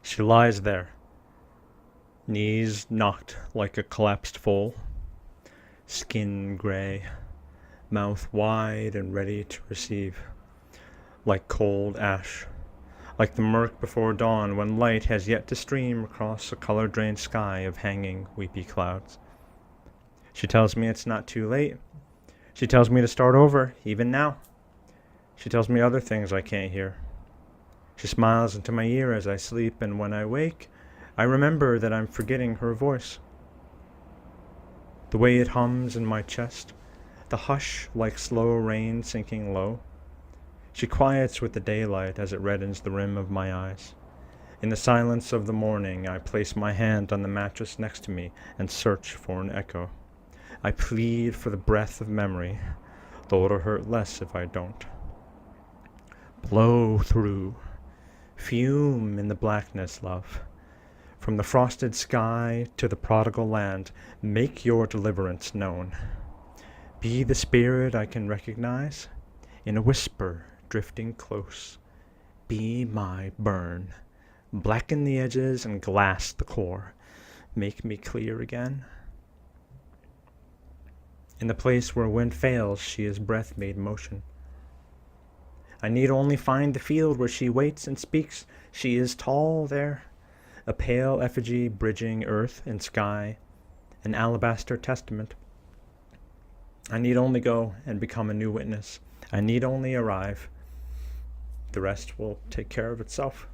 She lies there, knees knocked like a collapsed foal, skin gray, mouth wide and ready to receive, like cold ash, like the murk before dawn when light has yet to stream across a color-drained sky of hanging, weepy clouds. She tells me it's not too late. She tells me to start over, even now. She tells me other things I can't hear. She smiles into my ear as I sleep, and when I wake, I remember that I'm forgetting her voice. The way it hums in my chest, the hush like slow rain sinking low. She quiets with the daylight as it reddens the rim of my eyes. In the silence of the morning, I place my hand on the mattress next to me and search for an echo. I plead for the breath of memory, though it'll hurt less if I don't. Blow through. Fume in the blackness, love. From the frosted sky to the prodigal land, make your deliverance known. Be the spirit I can recognize, in a whisper drifting close. Be my burn. Blacken the edges and glass the core. Make me clear again. In the place where wind fails, she is breath made motion. I need only find the field where she waits and speaks. She is tall there, a pale effigy bridging earth and sky, an alabaster testament. I need only go and become a new witness. I need only arrive. The rest will take care of itself.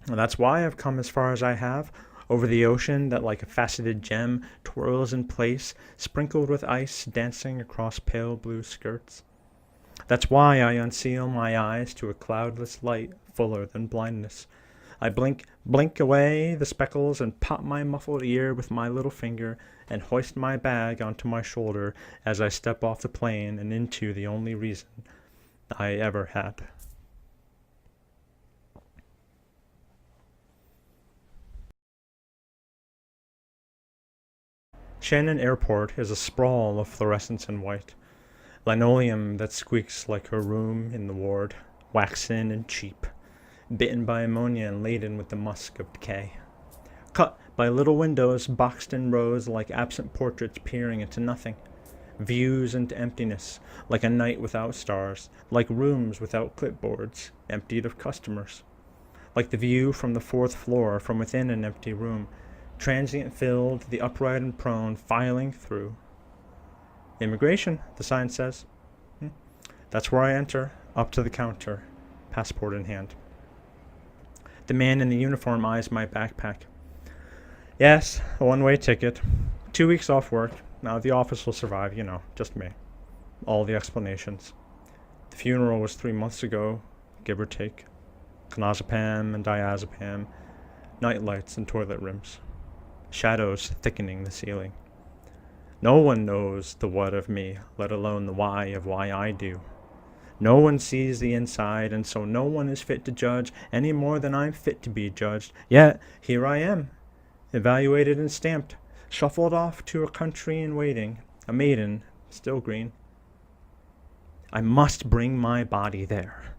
And that's why I've come as far as I have, over the ocean that like a faceted gem twirls in place, sprinkled with ice dancing across pale blue skirts. That's why I unseal my eyes to a cloudless light fuller than blindness. I blink away the speckles and pop my muffled ear with my little finger and hoist my bag onto my shoulder as I step off the plane and into the only reason I ever had. Shannon Airport is a sprawl of fluorescence and white. Linoleum that squeaks like her room in the ward, waxen and cheap, bitten by ammonia and laden with the musk of decay. Cut by little windows boxed in rows like absent portraits peering into nothing. Views into emptiness, like a night without stars, like rooms without clipboards, emptied of customers. Like the view from the fourth floor from within an empty room, transient filled, the upright and prone filing through. Immigration, the sign says. That's where I enter, up to the counter, passport in hand. The man in the uniform eyes my backpack. Yes, a one-way ticket. 2 weeks off work. Now the office will survive, just me. All the explanations. The funeral was 3 months ago, give or take. Clonazepam and diazepam. Night lights and toilet rims. Shadows thickening the ceiling. No one knows the what of me, let alone the why of why I do. No one sees the inside, and so no one is fit to judge any more than I'm fit to be judged. Yet, here I am, evaluated and stamped, shuffled off to a country in waiting, a maiden, still green. I must bring my body there,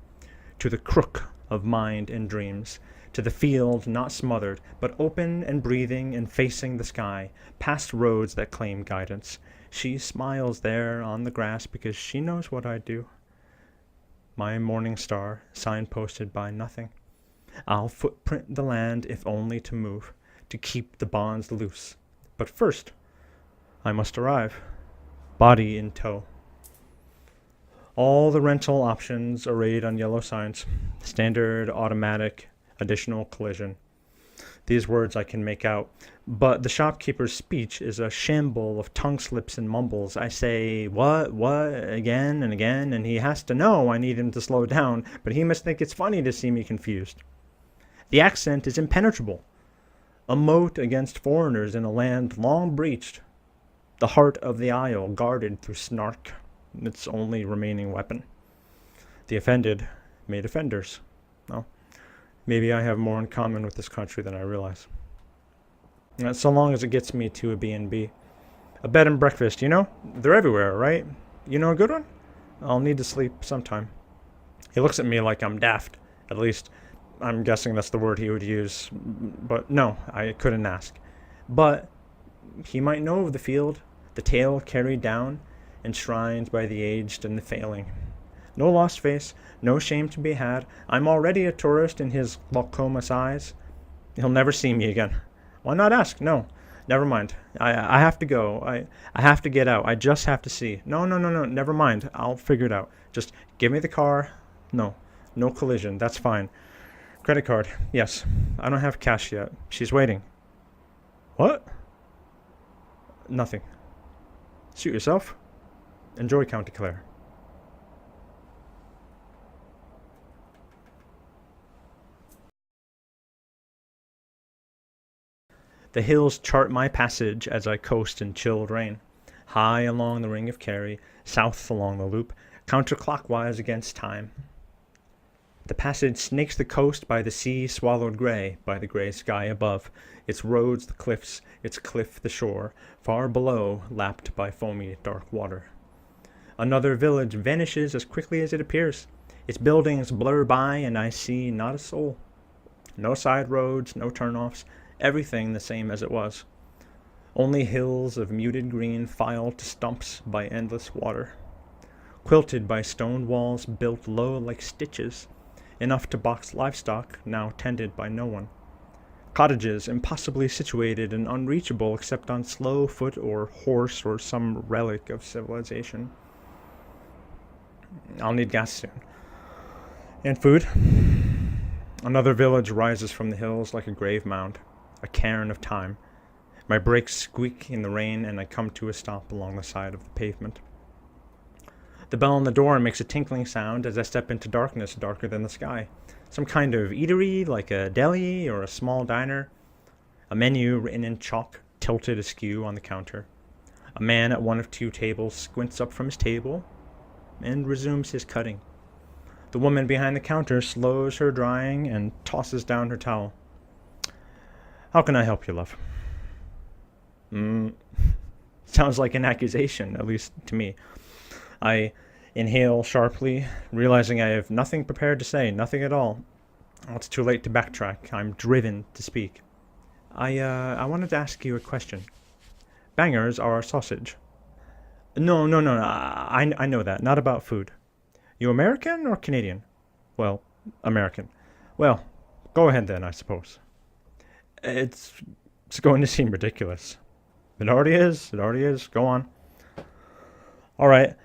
to the crook of mind and dreams, to the field not smothered, but open and breathing and facing the sky, past roads that claim guidance. She smiles there on the grass because she knows what I do. My morning star, signposted by nothing. I'll footprint the land if only to move, to keep the bonds loose. But first, I must arrive, body in tow. All the rental options arrayed on yellow signs, standard, automatic, additional collision. These words I can make out, but the shopkeeper's speech is a shamble of tongue slips and mumbles. I say, what, again and again, and he has to know I need him to slow down, but he must think it's funny to see me confused. The accent is impenetrable, a moat against foreigners in a land long breached, the heart of the isle guarded through snark, its only remaining weapon. The offended made offenders. Well, maybe I have more in common with this country than I realize. So long as it gets me to a B&B. A bed and breakfast, they're everywhere, right? You know a good one? I'll need to sleep sometime. He looks at me like I'm daft. At least, I'm guessing that's the word he would use, but no, I couldn't ask. But he might know of the field, the tale carried down, enshrined by the aged and the failing. No lost face, no shame to be had. I'm already a tourist in his glaucomous eyes. He'll never see me again. Why not ask? No. Never mind. I have to go. I have to get out. I just have to see. No, no, no, no. Never mind. I'll figure it out. Just give me the car. No. No collision. That's fine. Credit card. Yes. I don't have cash yet. She's waiting. What? Nothing. Suit yourself. Enjoy, County Clare. The hills chart my passage as I coast in chilled rain. High along the Ring of Kerry, south along the Loop, counterclockwise against time. The passage snakes the coast by the sea swallowed grey, by the grey sky above, its roads the cliffs, its cliff the shore, far below lapped by foamy dark water. Another village vanishes as quickly as it appears. Its buildings blur by and I see not a soul. No side roads, no turnoffs, everything the same as it was. Only hills of muted green filed to stumps by endless water. Quilted by stone walls built low like stitches, enough to box livestock now tended by no one. Cottages impossibly situated and unreachable except on slow foot or horse or some relic of civilization. I'll need gas soon. And food. Another village rises from the hills like a grave mound, a cairn of time. My brakes squeak in the rain and I come to a stop along the side of the pavement. The bell on the door makes a tinkling sound as I step into darkness darker than the sky. Some kind of eatery, like a deli or a small diner. A menu written in chalk, tilted askew on the counter. A man at one of two tables squints up from his table and resumes his cutting. The woman behind the counter slows her drying and tosses down her towel. How can I help you, love? Sounds like an accusation, at least to me. I inhale sharply, realizing I have nothing prepared to say, nothing at all. Oh, it's too late to backtrack. I'm driven to speak. I wanted to ask you a question. Bangers are sausage. No. I know that. Not about food. You American or Canadian? Well, American. Well, go ahead then, I suppose. It's going to seem ridiculous. It already is. It already is. Go on. All right.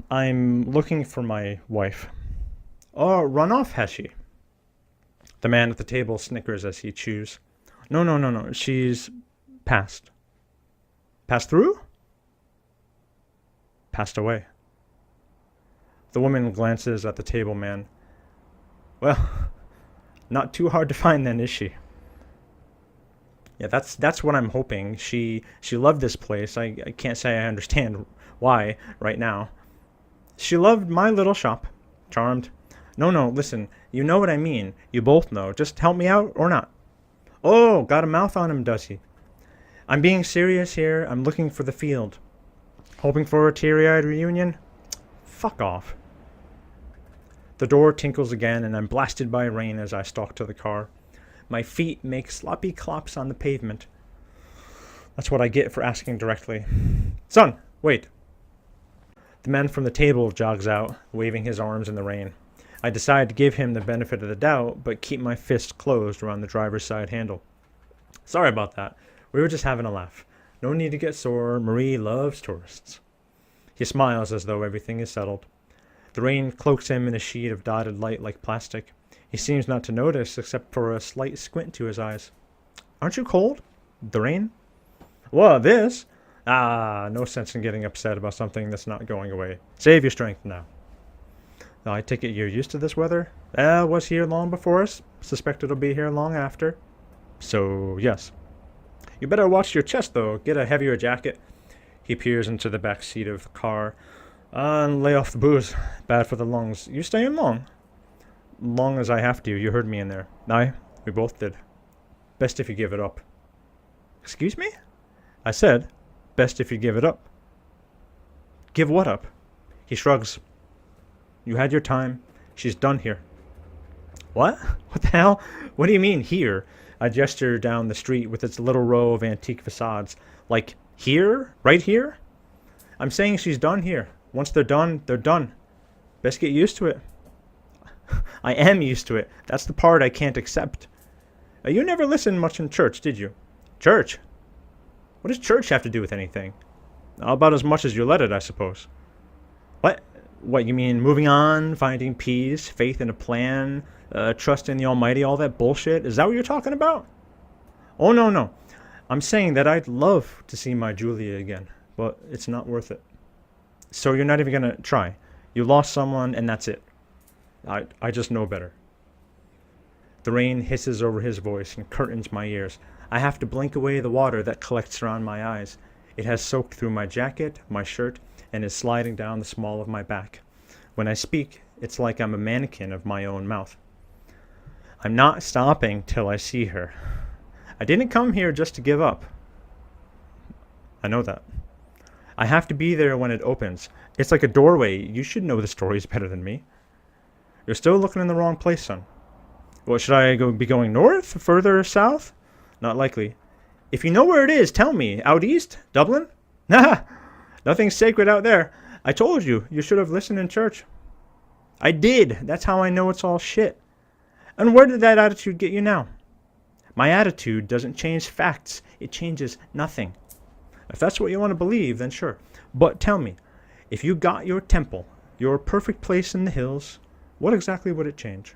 I'm looking for my wife. Oh, run off, has she? The man at the table snickers as he chews. No. She's passed. Passed through? Passed away. The woman glances at the table man. Well, not too hard to find then, is she? Yeah, that's what I'm hoping. She loved this place. I can't say I understand why right now. She loved my little shop. Charmed. No, listen. You know what I mean. You both know. Just help me out or not. Oh, got a mouth on him, does he? I'm being serious here. I'm looking for the field. Hoping for a teary-eyed reunion? Fuck off. The door tinkles again and I'm blasted by rain as I stalk to the car. My feet make sloppy clops on the pavement. That's what I get for asking directly. Son, wait. The man from the table jogs out, waving his arms in the rain. I decide to give him the benefit of the doubt, but keep my fist closed around the driver's side handle. Sorry about that. We were just having a laugh. No need to get sore. Marie loves tourists. He smiles as though everything is settled. The rain cloaks him in a sheet of dotted light like plastic. He seems not to notice, except for a slight squint to his eyes. Aren't you cold? The rain? What, this? No sense in getting upset about something that's not going away. Save your strength now. I take it you're used to this weather? Was here long before us. Suspect it'll be here long after. So, yes. You better watch your chest, though. Get a heavier jacket. He peers into the back seat of the car. And lay off the booze. Bad for the lungs. You staying long? Long as I have to. You heard me in there. Aye, we both did. Best if you give it up. Excuse me? I said, best if you give it up. Give what up? He shrugs. You had your time. She's done here. What? What the hell? What do you mean, here? I gesture down the street with its little row of antique facades. Like, here? Right here? I'm saying she's done here. Once they're done, they're done. Best get used to it. I am used to it. That's the part I can't accept. You never listened much in church, did you? Church? What does church have to do with anything? About as much as you let it, I suppose. What? What, you mean moving on, finding peace, faith in a plan, trust in the Almighty, all that bullshit? Is that what you're talking about? Oh, no, no. I'm saying that I'd love to see my Julia again, but it's not worth it. So you're not even going to try. You lost someone, and that's it. I just know better. The rain hisses over his voice and curtains my ears. I have to blink away the water that collects around my eyes. It has soaked through my jacket, my shirt, and is sliding down the small of my back. When I speak, it's like I'm a mannequin of my own mouth. I'm not stopping till I see her. I didn't come here just to give up. I know that. I have to be there when it opens. It's like a doorway. You should know the stories better than me. You're still looking in the wrong place, son. What, should I be going north? Further south? Not likely. If you know where it is, tell me. Out east? Dublin? Nah, nothing sacred out there. I told you, you should have listened in church. I did. That's how I know it's all shit. And where did that attitude get you now? My attitude doesn't change facts. It changes nothing. If that's what you want to believe, then sure. But tell me, if you got your temple, your perfect place in the hills, what exactly would it change?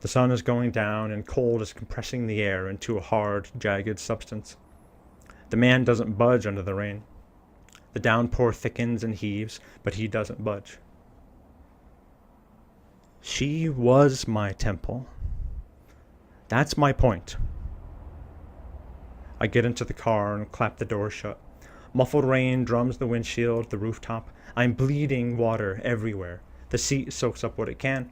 The sun is going down, and cold is compressing the air into a hard, jagged substance. The man doesn't budge under the rain. The downpour thickens and heaves, but he doesn't budge. She was my temple. That's my point. I get into the car and clap the door shut. Muffled rain drums the windshield, the rooftop. I'm bleeding water everywhere. The seat soaks up what it can.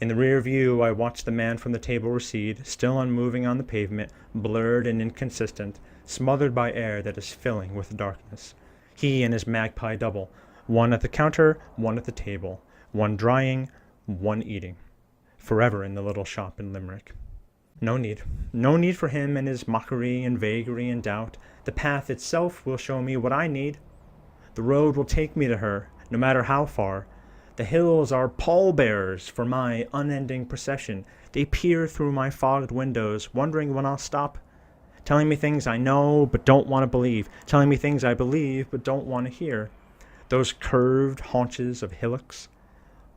In the rear view, I watch the man from the table recede, still unmoving on the pavement, blurred and inconsistent, smothered by air that is filling with darkness. He and his magpie double, one at the counter, one at the table, one drying, one eating, forever in the little shop in Limerick. No need. No need for him and his mockery and vagary and doubt. The path itself will show me what I need. The road will take me to her, no matter how far. The hills are pallbearers for my unending procession. They peer through my fogged windows, wondering when I'll stop. Telling me things I know but don't want to believe. Telling me things I believe but don't want to hear. Those curved haunches of hillocks.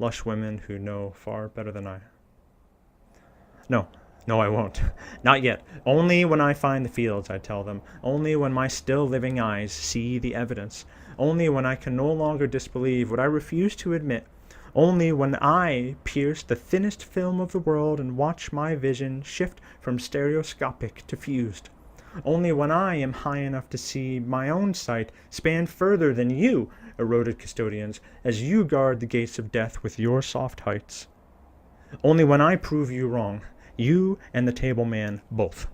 Lush women who know far better than I. No, I won't. Not yet. Only when I find the fields, I tell them. Only when my still living eyes see the evidence. Only when I can no longer disbelieve what I refuse to admit. Only when I pierce the thinnest film of the world and watch my vision shift from stereoscopic to fused. Only when I am high enough to see my own sight span further than you, eroded custodians, as you guard the gates of death with your soft heights. Only when I prove you wrong, you and the table man both.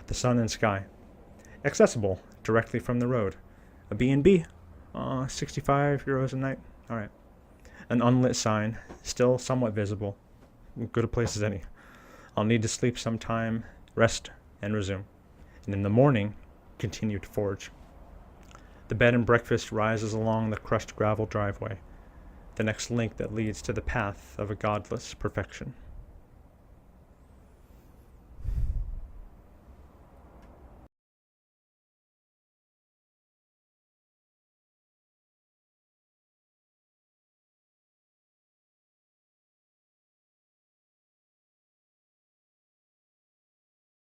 The sun and sky. Accessible directly from the road. A B&B. 65 euros a night. Alright. An unlit sign, still somewhat visible. Good a place as any. I'll need to sleep sometime, rest, and resume. And in the morning, continue to forge. The bed and breakfast rises along the crushed gravel driveway, the next link that leads to the path of a godless perfection.